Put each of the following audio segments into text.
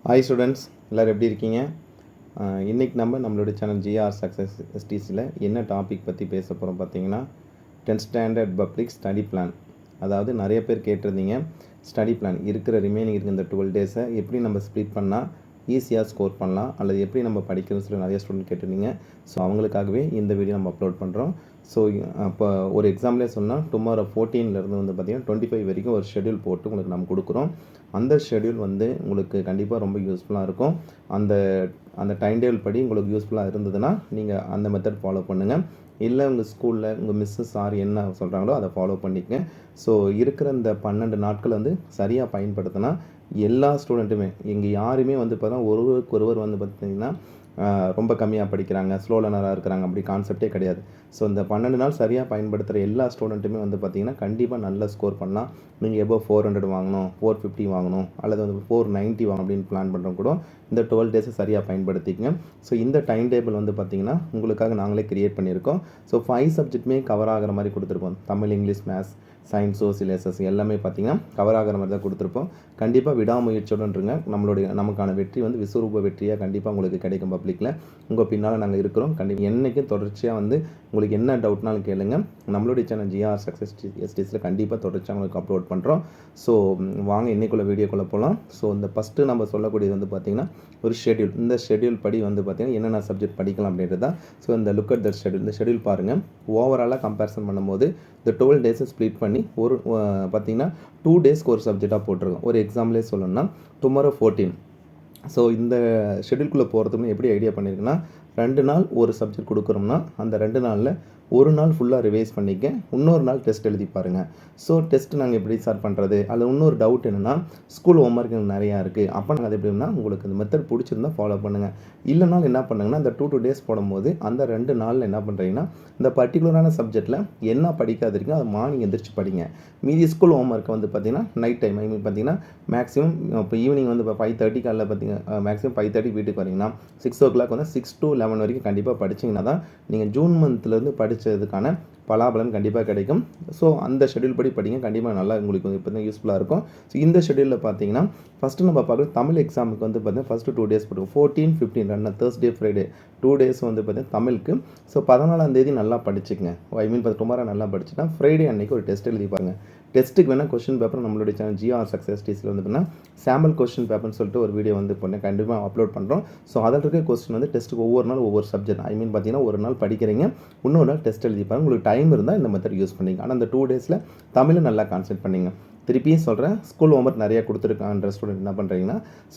Hi students, எல்லோரும் எப்படி இருக்கீங்க? இன்றைக்கி நம்மளுடைய சேனல் ஜிஆர் சக்ஸஸ் எஸ்டிஸில் என்ன டாபிக் பற்றி பேச போகிறோம் பார்த்தீங்கன்னா 10th standard public study plan. அதாவது நிறைய பேர் கேட்டிருந்தீங்க, ஸ்டடி பிளான் இருக்கிற ரிமைனிங் இருக்க இந்த 12 டேஸை எப்படி நம்ம ஸ்ப்ளிட் பண்ணால் ஈஸியாக ஸ்கோர் பண்ணலாம், அல்லது எப்படி நம்ம படிக்கிறதுன்னு சொல்லி நிறைய ஸ்டூடெண்ட் கேட்டிருந்தீங்க. ஸோ அவங்களுக்காகவே இந்த வீடியோ நம்ம அப்லோட் பண்ணுறோம். ஸோ அப்போ ஒரு எக்ஸாம்பிளே சொன்னால் டுமாரோ 14 வந்து பார்த்திங்கன்னா 25 வரைக்கும் ஒரு ஷெடியூல் போட்டு உங்களுக்கு நம்ம கொடுக்குறோம். அந்த ஷெடியூல் வந்து உங்களுக்கு கண்டிப்பாக ரொம்ப யூஸ்ஃபுல்லாக இருக்கும். அந்த அந்த டைம் டேபிள் படி உங்களுக்கு யூஸ்ஃபுல்லாக இருந்ததுன்னா நீங்கள் அந்த மெத்தட் ஃபாலோ பண்ணுங்கள். இல்லை உங்கள் ஸ்கூலில் உங்கள் மிஸ்ஸஸ் சார் என்ன சொல்கிறாங்களோ அதை ஃபாலோ பண்ணிக்கங்க. ஸோ இருக்கிற இந்த 12 நாட்கள் வந்து சரியாக பயன்படுத்தினா எல்லா ஸ்டூடெண்ட்டுமே இங்கே யாருமே வந்து பார்த்தா ஒருவர் வந்து பார்த்திங்கன்னா ரொம்ப கம்மியாக படிக்கிறாங்க, ஸ்லோ லேர்னராக இருக்கிறாங்க, அப்படி கான்செப்டே கிடையாது. ஸோ இந்த 12 நாள் சரியாக பயன்படுத்துகிற எல்லா ஸ்டூடெண்ட்டுமே வந்து பார்த்திங்கன்னா கண்டிப்பாக நல்ல ஸ்கோர் பண்ணலாம். நீங்கள் எபோவ் 400 வாங்கணும், 450 வாங்கணும், அல்லது வந்து 490 வாங்கணும் அப்படின்னு பிளான் பண்ணுறோம் கூட இந்த 12 டேஸை சரியாக பயன்படுத்திக்கங்க. ஸோ இந்த டைம் டேபிள் வந்து பார்த்திங்கன்னா உங்களுக்காக நாங்களே க்ரியேட் பண்ணியிருக்கோம். ஸோ 5 சப்ஜெக்ட்டுமே கவர் ஆகிற மாதிரி கொடுத்துருப்போம். Tamil, English, maths, science, social, SS எல்லாமே பார்த்திங்கன்னா கவர் ஆகிற மாதிரி தான் கொடுத்துருப்போம். கண்டிப்பாக விடாமுயற்சியோடுன்றங்க நமக்கான வெற்றி வந்து விஸ்வரூப வெற்றியாக கண்டிப்பாக உங்களுக்கு கிடைக்கும். பப்ளிக்கில் உங்கள் பின்னால் நாங்கள் இருக்கிறோம். கண்டிப்பாக என்றைக்கும் தொடர்ச்சியாக வந்து உங்களுக்கு என்ன டவுட்னாலும் கேளுங்க. நம்மளுடைய சேனல் ஜிஆர் சக்ஸஸ் எஸ்டிஸில் கண்டிப்பாக தொடர்ச்சியாக உங்களுக்கு அப்லோட் பண்ணுறோம். ஸோ வாங்க இன்னைக்குள்ள வீடியோக்குள்ளே போகலாம். ஸோ இந்த ஃபஸ்ட்டு நம்ம சொல்லக்கூடியது வந்து பார்த்திங்கன்னா ஒரு ஷெடியூல். இந்த ஷெடியூல் படி வந்து பார்த்திங்கன்னா என்னென்ன சப்ஜெக்ட் படிக்கலாம் அப்படின்றது தான். ஸோ இந்த லுக் அட் த ஷெடியூல். இந்த ஷெடியூல் பாருங்கள். ஓவராலாக கம்பேரிசன் பண்ணும்போது இந்த 12 டேஸை ஸ்ப்ளிட் பண்ணி ஒரு பார்த்திங்கன்னா 2 டேஸ்க்கு ஒரு சப்ஜெக்டாக போட்டிருக்கோம். ஒரு எக்ஸாம்பிளே சொல்லணும்னா டுமாரோ 14. ஸோ இந்த ஷெடியூல்குள்ளே போகிறதுக்கு எப்படி ஐடியா பண்ணியிருக்குன்னா 2 நாள் ஒரு சப்ஜெக்ட் கொடுக்குறோம்னா அந்த 2 நாளில் ஒரு நாள் ஃபுல்லாக ரிவைஸ் பண்ணிக்க, இன்னொரு நாள் டெஸ்ட் எழுதி பாருங்கள். ஸோ டெஸ்ட் நாங்கள் எப்படி ஸ்டார்ட் பண்ணுறது, அதில் இன்னொரு டவுட் என்னென்னா ஸ்கூல் ஹோம்ஒர்க் நிறையா இருக்குது. அப்போ நாங்கள் அது எப்படின்னா உங்களுக்கு இந்த மெத்தட் பிடிச்சிருந்தா ஃபாலோ பண்ணுங்கள். இல்லைனாலும் என்ன பண்ணுங்கன்னா இந்த 2 டேஸ் போடும்போது அந்த 2 நாளில் என்ன பண்ணுறீங்கன்னா இந்த பர்டிகுலரான சப்ஜெக்டில் என்ன படிக்காதிருக்கீங்க அதை மார்னிங் எந்திரிச்சு படிங்க. மீதி ஸ்கூல் ஹோம்ஒர்க்கை வந்து பார்த்திங்கன்னா நைட் டைம் பார்த்திங்கன்னா மேக்ஸிமம் இப்போ ஈவினிங் வந்து இப்போ 5:30 காலையில் பார்த்திங்கன்னா மேக்ஸிமம் 5:30 வீட்டுக்கு வரீங்கன்னா 6 o'clock வந்து 6 to 11 வரைக்கும் கண்டிப்பாக படிச்சிங்கன்னா தான் நீங்கள் ஜூன் மந்த்லேருந்து படித்ததுக்கான பலாபலன் கண்டிப்பாக கிடைக்கும். ஸோ அந்த ஷெடியூல் படி படிங்க, கண்டிப்பாக நல்லா உங்களுக்கு இப்போ தான் யூஸ்ஃபுல்லாக இருக்கும். ஸோ இந்த ஷெடியூலில் பார்த்தீங்கன்னா ஃபஸ்ட்டு நம்ம பார்க்குற தமிழ் எக்ஸாமுக்கு வந்து பார்த்தீங்கன்னா ஃபஸ்ட்டு 2 டேஸ் போட்டுருக்கோம். 14, 15 ரெண்டு தேர்ஸ்டே ஃப்ரைடே 2 டேஸ் வந்து பார்த்தீங்கன்னா தமிழுக்கு. ஸோ 14ஆம் தேதி நல்லா படிச்சுக்கங்க. டுமாரோ நல்லா படிச்சுன்னா ஃப்ரைடே அன்றைக்கி ஒரு டெஸ்ட் எழுதி பாருங்கள். டெஸ்ட்டுக்கு வேணால் கொஸ்டின் பேப்பர் நம்மளுடைய சேனல் ஜிஆர் சக்ஸஸ் எஸ்டிஸில் வந்து பார்த்தீங்கன்னா சாம்பிள் கொஸ்டின் பேப்பர்னு சொல்லிட்டு ஒரு வீடியோ வந்து பண்ணேன், கண்டிப்பாக அப்லோட் பண்ணுறோம். ஸோ அதில் இருக்க கொஸ்டின் வந்து டெஸ்ட்டுக்கு ஒவ்வொரு நாள் ஒவ்வொரு சப்ஜெக்ட் பார்த்தீங்கன்னா ஒரு நாள் படிக்கிறீங்க, இன்னொரு நாள் டெஸ்ட் எழுதி பாருங்கள். உங்களுக்கு டைம் இருந்தால் இந்த மெத்தட் யூஸ் பண்ணிங்க. ஆனால் அந்த 2 டேஸில் தமிழை நல்லா கான்சென்ட்ரேட் பண்ணிங்க. திருப்பியும் சொல்கிறேன், ஸ்கூல் ஹோம்ஒர்க் நிறையா கொடுத்துருக்கான்ற ஸ்டூடெண்ட் என்ன பண்ணுறீங்கன்னா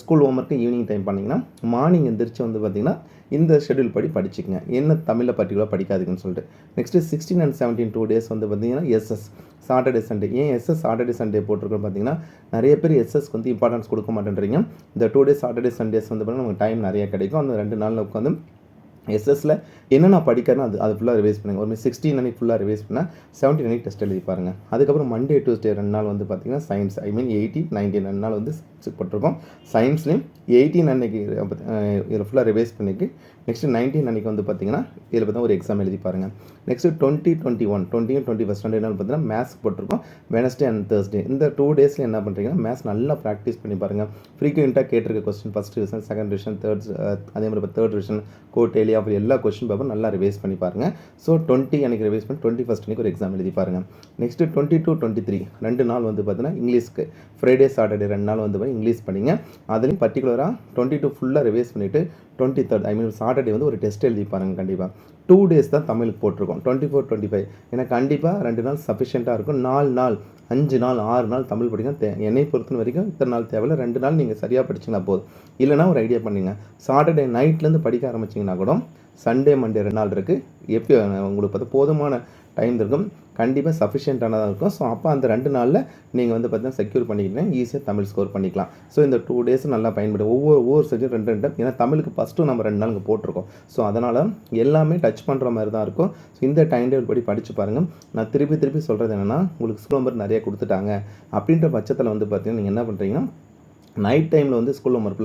ஸ்கூல் ஹோம்ஒர்க்கு ஈவினிங் டைம் பண்ணிங்கன்னா மார்னிங் எந்திரிச்சு வந்து பார்த்திங்கன்னா இந்த ஷெடியூல் படி படிச்சுக்கங்க. என்ன தமிழில் பர்டிகுலராக படிக்காதுன்னு சொல்லிட்டு. நெக்ஸ்ட்டு 16 and 17 2 டேஸ் வந்து பார்த்திங்கன்னா எஸ்எஸ் சாட்டர்டே சண்டே. ஏன் எஸ்எஸ் சாட்டர்டே சண்டே போட்டிருக்கோம் பார்த்தீங்கன்னா நிறைய பேர் எஸ்எஸ்க்கு வந்து இம்பார்ட்டன்ஸ் கொடுக்க மாட்டேன்றீங்க. இந்த 2 டேஸ் சாட்டர்டே சண்டேஸ் வந்து பார்த்திங்கன்னா நமக்கு டைம் நிறையா கிடைக்கும். அந்த 2 நாளில் உட்காந்து எஸ்எஸ்ல என்னென்ன படிக்கிறேன்னா அது ஃபுல்லாக ரிவைஸ் பண்ணுங்கள். ஒரு 16 அன்றைக்கி ஃபுல்லாக ரிவைஸ் பண்ணால் 17 அன்றைக்கி டெஸ்ட் எழுதி பாருங்கள். அதுக்கப்புறம் மண்டே டியூஸ்டே 2 நாள் வந்து பார்த்திங்கன்னா சயின்ஸ் 18, 19 2 நாள் வந்து போட்டிருக்கோம். சயின்ஸ்லேயும் 18 அன்றைக்கி இதில் ஃபுல்லாக ரிவைஸ் பண்ணிக்கு. நெக்ஸ்ட்டு 19 அன்றைக்கி வந்து பார்த்திங்கன்னா இதில் பார்த்தா ஒரு எக்ஸாம் எழுதி பாருங்கள். நெக்ஸ்ட்டு 20, 21 20 21 2 நாள் பார்த்தீங்கன்னா மேத்ஸ் போட்டிருக்கோம். வெனஸ்டே அண்ட் தேர்ஸ்டே இந்த 2 டேஸில் என்ன பண்ணுறீங்கன்னா மேத்ஸ் நல்லா ப்ராக்டிஸ் பண்ணி பாருங்கள். ஃப்ரீக்வெண்ட்டாக கேட்டிருக்க question first revision, second revision, அதே மாதிரி இப்போ தேர்ட் ரிவிஷன், கோட் டெய்லி அப்படி எல்லா கொஸ்டின் பேப்பர் நல்லா ரிவைஸ் பண்ணி பாருங்கள். ஸோ 20 அன்றைக்கி ரிவைஸ் பண்ணி 21st அன்றைக்கி ஒரு எக்ஸாம் எழுதி பாருங்கள். நெக்ஸ்ட்டு 22, 23 2 நாள் வந்து பார்த்தீங்கன்னா இங்கிலீஷ்க்கு ஃப்ரைடே சாட்டர்டே 2 நாள் வந்து இங்கிலீஷ் படிங்க. அதுலேயும் பர்டிகுலராக 22 ஃபுல்லாக ரிவைஸ் பண்ணிவிட்டு 23rd சாட்டர்டே வந்து ஒரு டெஸ்ட் எழுதி பாருங்கள். கண்டிப்பாக 2 டேஸ் தான் தமிழுக்கு போட்டிருக்கோம். 24, 25 ஏன்னா கண்டிப்பாக 2 நாள் சஃபிஷியண்ட்டாக இருக்கும். 4 நாள் 5 நாள் 6 நாள் தமிழ் படிக்க என்னை பொறுத்த வரைக்கும் இத்தனை நாள் தேவையில்ல. 2 நாள் நீங்கள் சரியாக படிச்சிங்கன்னா போதும். இல்லைனா ஒரு ஐடியா பண்ணிங்க, சாட்டர்டே நைட்லேருந்து படிக்க ஆரம்பிச்சிங்கன்னா கூட சண்டே மண்டே 2 நாள் இருக்குது. எப்படி உங்களுக்கு பார்த்து போதுமான டைம் இருக்கும், கண்டிப்பாக சஃபிஷியண்ட்டானதாக இருக்கும். ஸோ அப்போ அந்த 2 நாளில் நீங்கள் வந்து பார்த்தீங்கன்னா செக்யூர் பண்ணிக்கிட்டீங்கன்னா ஈஸியாக தமிழ் ஸ்கோர் பண்ணிக்கலாம். ஸோ இந்த 2 டேஸ் நல்லா பயன்படும். ஒவ்வொரு சப்ஜெக்ட் 2 ஏன்னா தமிழுக்கு ஃபஸ்ட்டும் நம்ம 2 நாள் இங்கே போட்டிருக்கோம். ஸோ அதனால் எல்லாமே டச் பண்ணுற மாதிரி தான் இருக்கும். ஸோ இந்த டைம் டேபிள் படி படித்து பாருங்கள். நான் திருப்பி சொல்கிறது என்னென்னா உங்களுக்கு ஸ்கூல் ஹோம்ஒர்க் நிறையா கொடுத்துட்டாங்க அப்படின்ற பட்சத்தில் வந்து பார்த்தீங்கன்னா நீங்கள் என்ன பண்ணுறீங்கன்னா நைட் டைமில் வந்து ஸ்கூல் ஹோம் ஒர்க்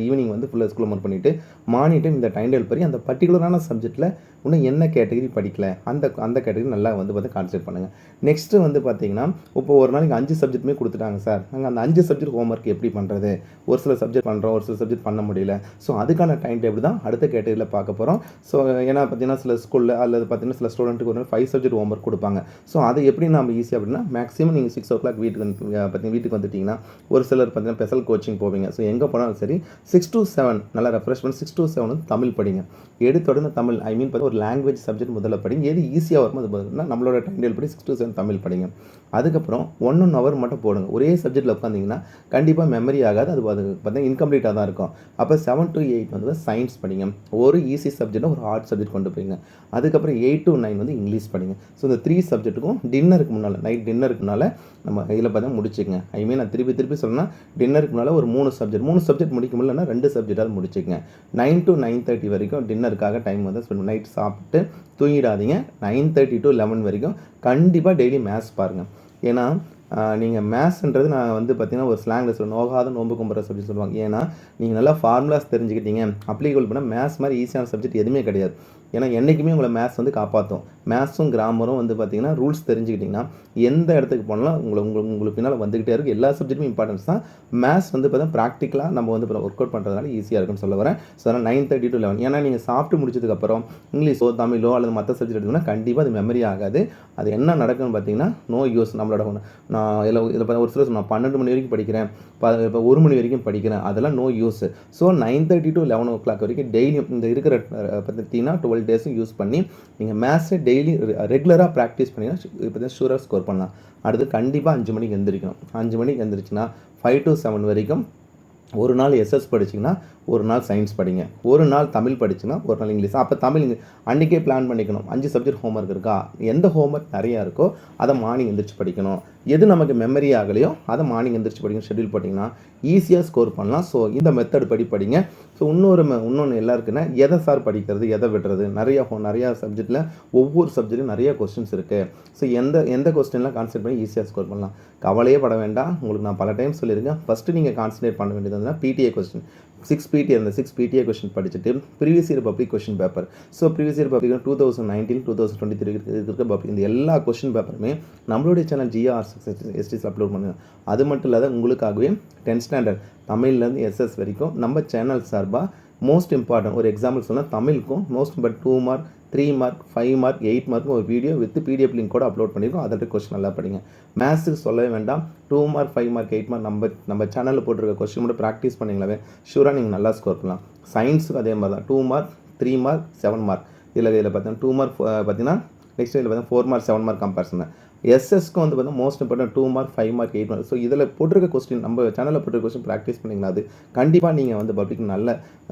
ஈவினிங் வந்து ஃபுல்லாக ஸ்கூல் ஹோம் ஒர்க் பண்ணிவிட்டு மார்னிங் டைம் இந்த டைம் டேபிள் படி அந்த பர்டிகுலரான சப்ஜெக்ட்டில் இன்னும் என்ன கேட்டகரி படிக்கல அந்த கேட்டகரி நல்லா வந்து கான்சன்ட்ரேட் பண்ணுங்கள். நெக்ஸ்ட்டு வந்து பார்த்தீங்கன்னா இப்போ ஒரு நாளைக்கு 5 சப்ஜெக்ட்டுமே கொடுத்துட்டாங்க சார், நாங்கள் அந்த 5 சப்ஜெக்ட் ஹோம் ஒர்க் எப்படி பண்ணுறது, ஒரு சில சப்ஜெக்ட் பண்ணுறோம், ஒரு சில சப்ஜெக்ட் பண்ண முடியல. ஸோ அதுக்கான டைம் டேபிள் தான் அடுத்த கேட்டகரியில் பார்க்க போகிறோம். ஸோ ஏன்னா பார்த்தீங்கன்னா சில ஸ்கூலில் அல்லது பார்த்தீங்கன்னா சில ஸ்டூடெண்ட்டுக்கு ஒரு 5 சப்ஜெக்ட் ஹோம் ஒர்க் கொடுப்பாங்க. ஸோ அதை எப்படி நம்ம ஈஸியாக அப்படின்னா மேக்ஸிமம் நீங்கள் 6 o'clock வீட்டுக்கு வந்துட்டிங்கன்னா ஒரு சிலர் பார்த்தீங்கன்னா ஸ்பெஷல் கோச்சிங் போவீங்க. ஸோ எங்கே போனாலும் சரி 6 to 7 நல்லா ரெஃப்ரெஷ் பண்ணி 6 to 7 வந்து தமிழ் படிங்க. எடுத்தோடனே தமிழ் ஒரு லாங்குவேஜ் சப்ஜெக்ட் முதல்ல படிங்க. எது ஈஸியாக வருமோ அது பார்த்தீங்கன்னா நம்மளோட டைம் டேபிள் படி 6 to 7 தமிழ் படிங்க. அதுக்கப்புறம் 1 hour மட்டும் போடுங்க. ஒரே சப்ஜெக்ட்டில் உட்காந்திங்கன்னா கண்டிப்பாக மெமரி ஆகாது, அது பார்த்தீங்கன்னா இன்கம்ப்ளீட்டாக தான் இருக்கும். அப்போ 7 to 8 வந்து சயின்ஸ் படிங்க. ஒரு ஈஸி சப்ஜெக்டாக ஒரு ஹார்ட் சப்ஜெக்ட் கொண்டு போய்ங்க. அதுக்கப்புறம் 8 to 9 வந்து இங்கிலீஷ் படிங்க. ஸோ இந்த 3 சப்ஜெக்ட்டுக்கும் நைட் டின்னருக்கு முன்னால் நம்ம இதில் பார்த்தீங்கன்னா முடிச்சுக்கங்க. நான் திருப்பி சொல்லணும்னா டின்னருக்கு முன்னால் ஒரு 3 சப்ஜெக்ட் முடிக்க முடியலன்னா 2 சப்ஜெக்டாவது முடிச்சுக்கங்க. 9 to 9:30 வரைக்கும் டின்னருக்காக டைம் வந்து ஸ்பெண்ட் நைட் சாப்பிட்டு தூங்கிடாதீங்க. 9:30 to 11 வரைக்கும் கண்டிப்பாக டெய்லி மேத்ஸ் பாருங்கள். ஏன்னா நீங்கள் மேத்ஸ்ன்றது நான் வந்து பார்த்தீங்கன்னா ஒரு ஸ்லாங்கில் சொல்லுவேன், நோகாத நோம்பு கும்புற சப்ஜெக்ட் சொல்லுவாங்க. ஏன்னா நீங்கள் நல்லா ஃபார்முலாஸ் தெரிஞ்சுக்கிட்டீங்க, அப்ளிகபிள் பண்ணால் மேத்ஸ் மாதிரி ஈஸியான சப்ஜெக்ட் எதுவுமே கிடையாது. ஏன்னா என்றைக்குமே உங்களை மேத்ஸ் வந்து காப்பாற்றும். மேத்ஸும் கிராமரும் வந்து பார்த்தீங்கன்னா ரூல்ஸ் தெரிஞ்சுக்கிட்டிங்கன்னா எந்த இடத்துக்கு போனாலும் உங்களுக்கு பின்னால் வந்துக்கிட்டே இருக்குது. எல்லா சப்ஜெக்ட்டுமே இம்பார்ட்டன்ஸ் தான். மேத்ஸ் வந்து பார்த்தீங்கன்னா ப்ராக்டிக்கலாக நம்ம வந்து ஒர்க் அவுட் பண்ணுறதுனால ஈஸியாக இருக்குன்னு சொல்ல வரேன். ஸோ அதனால் 9:30 to 11. ஏன்னா நீங்கள் சாப்பிட்டு முடிச்சதுக்கப்புறம் இங்கிலீஷோ தமிழோ அல்லது மற்ற சப்ஜெக்ட் எடுத்தோம்னா கண்டிப்பாக அது மெமரி ஆகாது. அது என்ன நடக்குன்னு பார்த்தீங்கன்னா நோ யூஸ். நம்மளோட நான் இதில் பார்த்தா ஒரு சில நான் 12 மணி வரைக்கும் படிக்கிறேன், இப்போ 1 மணி வரைக்கும் படிக்கிறேன், அதெல்லாம் no use. So 9:30 to 11 o'clock வரைக்கும் டெய்லியும் இந்த இருக்கிற பார்த்தீங்கன்னா 12 டேஸும் யூஸ் பண்ணி நீங்கள் மேத்ஸை டெய்லி ரெகுலராக ப்ராக்டிஸ் பண்ணிங்கன்னா இப்போ ஷூராக ஸ்கோர் பண்ணலாம். அடுத்து கண்டிப்பாக 5 மணிக்கு எந்திரிக்கணும். 5 மணிக்கு எந்திரிச்சுன்னா 5 to 7 வரைக்கும் ஒரு நாள் எஸ்எஸ் படிச்சிங்கன்னா ஒரு நாள் சயின்ஸ் படிங்க, ஒரு நாள் தமிழ் படிச்சுன்னா ஒரு நாள் இங்கிலீஷ். அப்போ தமிழ் அன்றைக்கே பிளான் பண்ணிக்கணும். 5 சப்ஜெக்ட் ஹோம்ஒர்க் இருக்கா, எந்த ஹோம்ஒர்க் நிறையா இருக்கோ அதை மார்னிங் எந்திரிச்சு படிக்கணும். எது நமக்கு மெமரி ஆகலையோ அதை மார்னிங் எந்திரிச்சு படிக்கணும். ஷெட்யூல் போட்டிங்கன்னா ஈஸியாக ஸ்கோர் பண்ணலாம். ஸோ இந்த மெத்தட் படி படிங்க. ஸோ இன்னொன்று எல்லாருக்குன்னா எதை சார் படிக்கிறது, எதை விடுறது, நிறையா சப்ஜெக்டில் ஒவ்வொரு சப்ஜெக்ட்டும் நிறைய கொஸ்டின்ஸ் இருக்குது. ஸோ எந்த கொஸ்டின்லாம் கான்சன்ட்ரேட் பண்ணி ஈஸியாக ஸ்கோர் பண்ணலாம். கவலையே பட வேண்டாம். உங்களுக்கு நான் பல டைம் சொல்லியிருக்கேன். ஃபஸ்ட்டு நீங்கள் கான்சன்ட்ரேட் பண்ண வேண்டியது வந்து பிடிஏ கொஸ்டின். 6 PTA கொஸ்டின் படிச்சுட்டு previous year public question paper. So previous year public 2019, 2023 இருக்க பப்ளிக் இந்த எல்லா கொஸ்டின் பேப்பருமே நம்மளுடைய சேனல் GRSuccess அப்லோட் பண்ணுங்க. அது மட்டும் இல்லாத உங்களுக்காகவே 10th ஸ்டாண்டர்ட் தமிழ்லேருந்து SS வரைக்கும் நம்ம சேனல் சார்பாக மோஸ்ட் இம்பார்ட்டன்ட் ஒரு எக்ஸாம்பிள் சொன்னால் தமிழுக்கும் மோஸ்ட் 2 மார்க் 3 மார்க் 5 மார்க் 8 மார்க்கும் ஒரு வீடியோ வித் PDF லிங்க் கூட அப்லோட் பண்ணியிருக்கோம். அதில் கொஸ்டின் நல்லா படிங்க. மேத்ஸுக்கு சொல்லவே வேண்டாம். 2 மார்க் 5 மார்க் 8 மார்க் நம்ம சேனலில் போட்டிருக்க கொஸ்டின் மட்டும் ப்ராக்டிஸ் பண்ணிங்களாவே ஷூராக நீங்கள் நல்லா ஸ்கோர் பண்ணலாம். சயின்ஸுக்கு அதே மாதிரி தான் 2 மார்க் 3 மார்க் 7 மார்க் இதில் பார்த்தீங்கன்னா 2 மார்க் பார்த்தீங்கன்னா நெக்ஸ்ட் இதில் பார்த்தீங்கன்னா 4 மார்க் 7 மார்க் கம்பேரிசன். எஸ்எஸ்க்கு வந்து பார்த்தீங்கன்னா most important 2 mark 5 mark 8 mark. So இதில் போட்டிருக்க கொஸ்டின் நம்ம சேனலில் போட்டிருக்க கொஸ்டின் ப்ராக்டிஸ் பண்ணிங்கன்னா அது கண்டிப்பாக நீங்கள் வந்து பப்ளிக்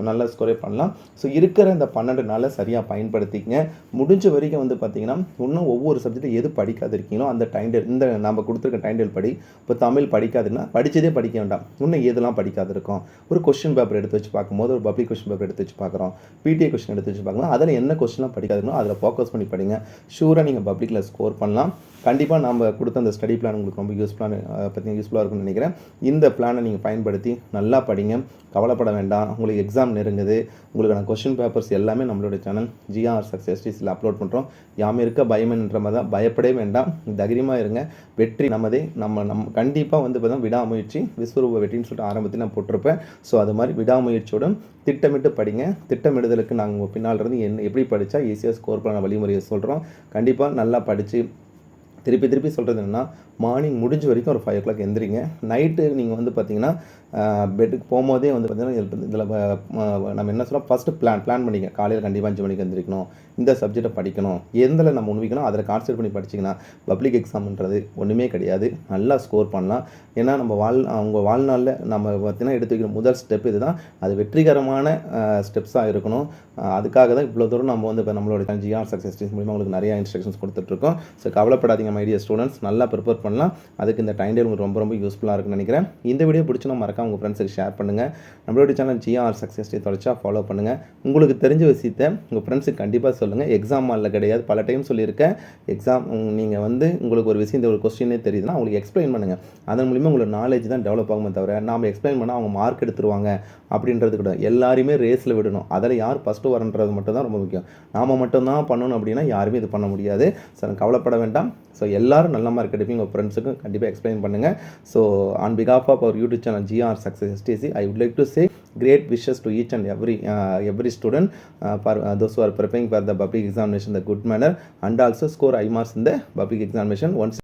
நல்ல ஸ்கோரே பண்ணலாம். ஸோ இருக்கிற இந்த 12 நாளை சரியாக பயன்படுத்திக்கங்க. முடிஞ்ச வரைக்கும் வந்து பார்த்தீங்கன்னா இன்னும் ஒவ்வொரு சப்ஜெக்ட் எது படிக்காது இருக்கீங்களோ அந்த டைம் டேபிள் இந்த நம்ம கொடுத்துருக்க டைம் டேபிள் படி. இப்போ தமிழ் படிக்காதுன்னா படித்ததே படிக்க வேண்டாம், இன்னும் எதெல்லாம் படிக்காது இருக்கும். ஒரு கொஸ்டின் பேப்பர் எடுத்து வச்சு பார்க்கும்போது ஒரு பப்ளிக் கொஸ்டின் பேப்பர் எடுத்து வச்சு பார்க்குறோம், PTA கொஸ்டின் எடுத்து வச்சு பார்க்கலாம். அதில் என்ன கொஸ்டின்லாம் படிக்காதுன்னா அதில் ஃபோக்கஸ் பண்ணி படிங்க. ஷூராக நீங்கள் பப்ளிக்கில் ஸ்கோர் பண்ணலாம். கண்டிப்பாக நம்ம கொடுத்த அந்த ஸ்டடி பிளான் உங்களுக்கு ரொம்ப யூஸ்ஃபுல்லாக இருக்கும்னு நினைக்கிறேன். இந்த பிளானை நீங்கள் பயன்படுத்தி நல்லா படிங்க. கவலைப்பட வேண்டாம். உங்களுக்கு எக்ஸாம் நெருங்குது. உங்களுக்கான கொஸ்டின் பேப்பர்ஸ் எல்லாமே நம்மளுடைய சேனல் GRSuccess அப்லோட் பண்ணுறோம். யாமே இருக்க பயமென்ற மாதிரி தான், பயப்படவே வேண்டாம். தைரியமாக இருங்க. வெற்றி நமதே. நம்ம கண்டிப்பாக வந்து பார்த்தா விடாமுயற்சி விஸ்வரூப வெற்றின்னு சொல்லிட்டு ஆரம்பத்தில் நான் போட்டிருப்பேன். ஸோ அது மாதிரி விடாமுயற்சியோடு திட்டமிட்டு படிங்க. திட்டமிடுதலுக்கு நாங்கள் உங்கள் பின்னால் இருந்து எப்படி படித்தா ஈஸியாக ஸ்கோர் பண்ண வழிமுறையை சொல்கிறோம். கண்டிப்பாக நல்லா படித்து திருப்பி சொல்கிறது என்னென்னா மார்னிங் முடிஞ்ச வரைக்கும் ஒரு 5 o'clock எந்திரிங்க. நைட்டு நீங்கள் வந்து பார்த்தீங்கன்னா பெட்டுக்கு போகும்போதே வந்து பார்த்தீங்கன்னா இதில் நம்ம என்ன சொல்கிறோம் ஃபஸ்ட்டு பிளான் பண்ணிங்க. காலையில் கண்டிப்பாக 5 மணிக்கு எந்திரிக்கணும், இந்த சப்ஜெக்டை படிக்கணும், எந்தில் நம்ம முன்வைக்கணும் அதில் கான்சன்ட்ரேட் பண்ணி படிச்சிங்கன்னா பப்ளிக் எக்ஸாம்ன்றது ஒன்றுமே கிடையாது. நல்லா ஸ்கோர் பண்ணலாம். ஏன்னா நம்ம அவங்க வாழ்நாளில் நம்ம பார்த்தீங்கன்னா எடுத்து வைக்கிற முதல் ஸ்டெப் இது தான். அது வெற்றிகரமான ஸ்டெப்ஸாக இருக்கணும். அதுக்காக தான் இவ்வளோ தூரம் நம்ம வந்து இப்போ நம்மளோட GRSuccess மூலிமா உங்களுக்கு நிறையா இன்ஸ்ட்ரக்ஷன்ஸ் கொடுத்துட்ருக்கோம். ஸோ கவலைப்படாதீங்க மை டியர் ஸ்டூடெண்ட்ஸ், நல்லா ப்ரிப்பேர் பண்ணலாம். அதுக்கு இந்த டைம் டேபிள் உங்களுக்கு ரொம்ப ரொம்ப யூஸ்ஃபுல்லாக இருக்குன்னு நினைக்கிறேன். இந்த வீடியோ பிடிச்சுன்னா மறக்காம உங்கள் ஃப்ரெண்ட்ஸுக்கு ஷேர் பண்ணுங்கள். நம்மளோட சேனல் ஜிஆர் சக்ஸஸ் ஸ்டோரி தொடர்ச்சியாக ஃபாலோ பண்ணுங்கள். உங்களுக்கு தெரிஞ்ச விஷயத்தை உங்கள் ஃப்ரெண்ட்ஸுக்கு கண்டிப்பாக சொல்லுங்கள். எக்ஸாம் ஹாலில் கிடையாது, பல டைம் சொல்லியிருக்கேன். நீங்கள் உங்களுக்கு ஒரு விஷயம், ஒரு கொஸ்டினே தெரியுதுன்னா அவங்களுக்கு எக்ஸ்பிளைன் பண்ணுங்கள். அதன் மூலிமா உங்களோட நாலேஜ் தான் டெவலப் ஆகுமே தவிர நாம் எக்ஸ்பிளைன் பண்ணால் அவங்க மார்க் எடுத்துருவாங்க அப்படின்றது கூட. எல்லாருமே ரேஸில் விடணும். அதில் யார் ஃபஸ்ட்டு வரன்றது மட்டும் தான் ரொம்ப முக்கியம். நாம் மட்டும்தான் பண்ணணும் அப்படின்னா யாருமே இது பண்ண முடியாது. ஸோ கவலைப்பட வேண்டாம். ஸோ எல்லோரும் நல்ல மார்க் எடுப்பீங்க. உங்கள் ஃப்ரெண்ட்ஸுக்கும் கண்டிப்பாக எக்ஸ்பிளைன் பண்ணுங்கள். ஸோ ஆன் பிகாஃப் of our YouTube channel GR success STC, I would like to say great wishes to each and every student for those who are preparing for the public examination in the good manner and also score high marks in the public examination. Once